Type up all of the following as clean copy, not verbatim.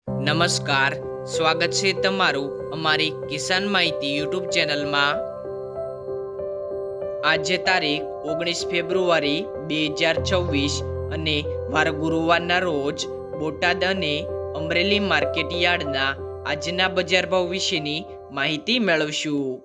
નમસ્કાર, સ્વાગત છે તમારું અમારી કિસાન માહિતી યુટ્યુબ ચેનલમાં। આજે તારીખ 19 ફેબ્રુઆરી 2026 અને વાર ગુરુવારના રોજ બોટાદ અને અમરેલી માર્કેટ યાર્ડના આજના બજાર ભાવ વિશેની માહિતી મેળવશું।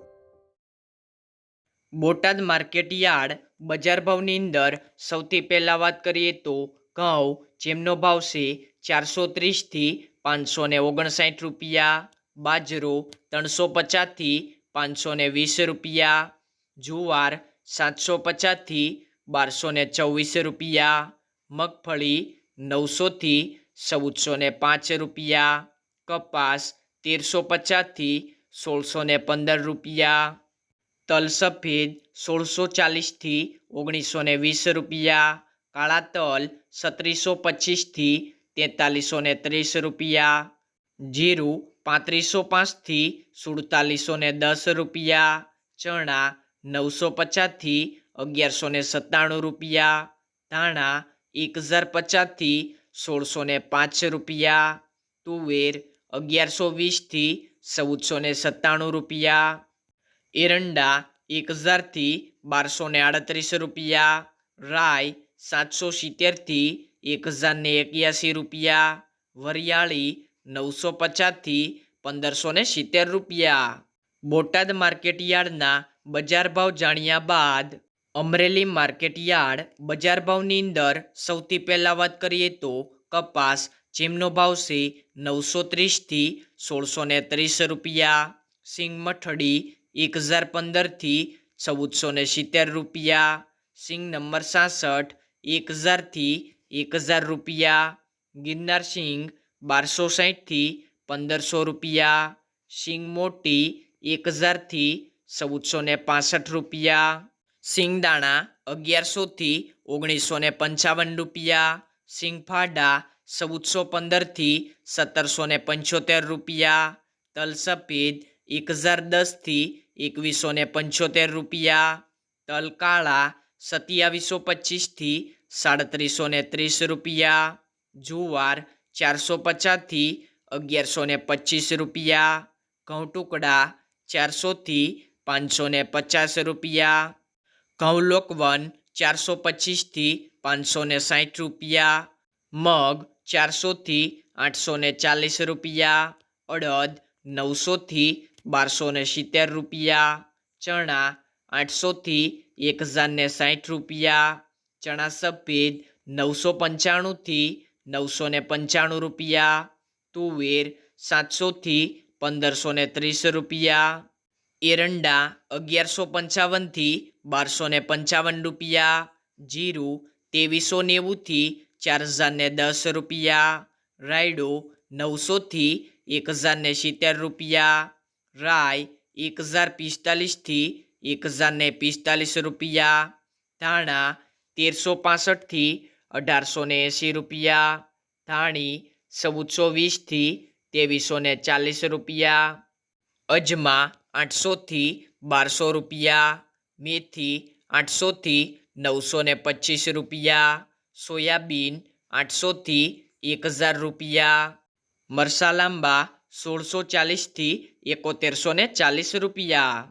બોટાદ માર્કેટ યાર્ડ બજાર ભાવની અંદર સૌથી પહેલા વાત કરીએ તો ઘઉં જેમનો ભાવ છે 430 થી 559 રૂપિયા, બાજરો 350 થી 520 રૂપિયા, જુવાર 750 થી 1224 રૂપિયા, મગફળી 900 થી 1405 રૂપિયા, કપાસ 1350 થી 1615 રૂપિયા, તલ સફેદ 1640 થી 1920 રૂપિયા, કાળા તલ 3725 થી 4330 રૂપિયા, જીરું 3505 થી 4710 રૂપિયા, ચણા 950 થી 1197 રૂપિયા, ધાણા 1050 થી 1605 રૂપિયા, તુવેર 1120 થી 1497 રૂપિયા, એરંડા 1000 થી 1238 રૂપિયા, રાઈ 770 થી 1081 રૂપિયા, વરિયાળી 950 થી 1570 રૂપિયા। બોટાદ માર્કેટ યાર્ડના બજાર ભાવ જાણ્યા બાદ અમરેલી માર્કેટ યાર્ડ બજાર ભાવની અંદર સૌથી પહેલા વાત કરીએ તો કપાસ જેમનો ભાવ છે 930 થી 1630 રૂપિયા, સિંગ મઠડી 1015 થી 1470 રૂપિયા, સિંગ નંબર 66 1000 થી 1000 રૂપિયા, ગિરનાર સિંગ 1260 થી 1500 રૂપિયા, સિંગ મોટી 1000 થી 1465 રૂપિયા, સિંગ દાણા 1100 થી 1955 રૂપિયા, સિંગ ફાડા 1415 થી 1775 રૂપિયા, તલ સફેદ 1010 થી 2175 રૂપિયા, તલ કાળા 2725 થી 3730 રૂપિયા, જુવાર 450 થી 1125 રૂપિયા, ઘઉં ટુકડા 400 થી 550 રૂપિયા, ઘઉં લોકવન 425 થી 560 રૂપિયા, મગ 400 થી 840 રૂપિયા, અડદ 900 થી 1270 રૂપિયા, ચણા 800 થી 1060 રૂપિયા, ચણા સફેદ 995 થી 995 રૂપિયા, તુવેર 700 થી 1530 રૂપિયા, એરંડા 1155 થી 1255 રૂપિયા, જીરું 2390 થી 4010 રૂપિયા, રાયડો 900 થી 1070 રૂપિયા, રાઈ 1045 થી 1045 રૂપિયા, ધાણા 1365 થી 1880 રૂપિયા, ધાણી 1420 થી 2340 રૂપિયા, અજમા 800 થી 1200 રૂપિયા, મેથી 800 થી 925 રૂપિયા, સોયાબીન 800 થી 1000 રૂપિયા, મરસા લાંબા 1640 થી 7140 રૂપિયા।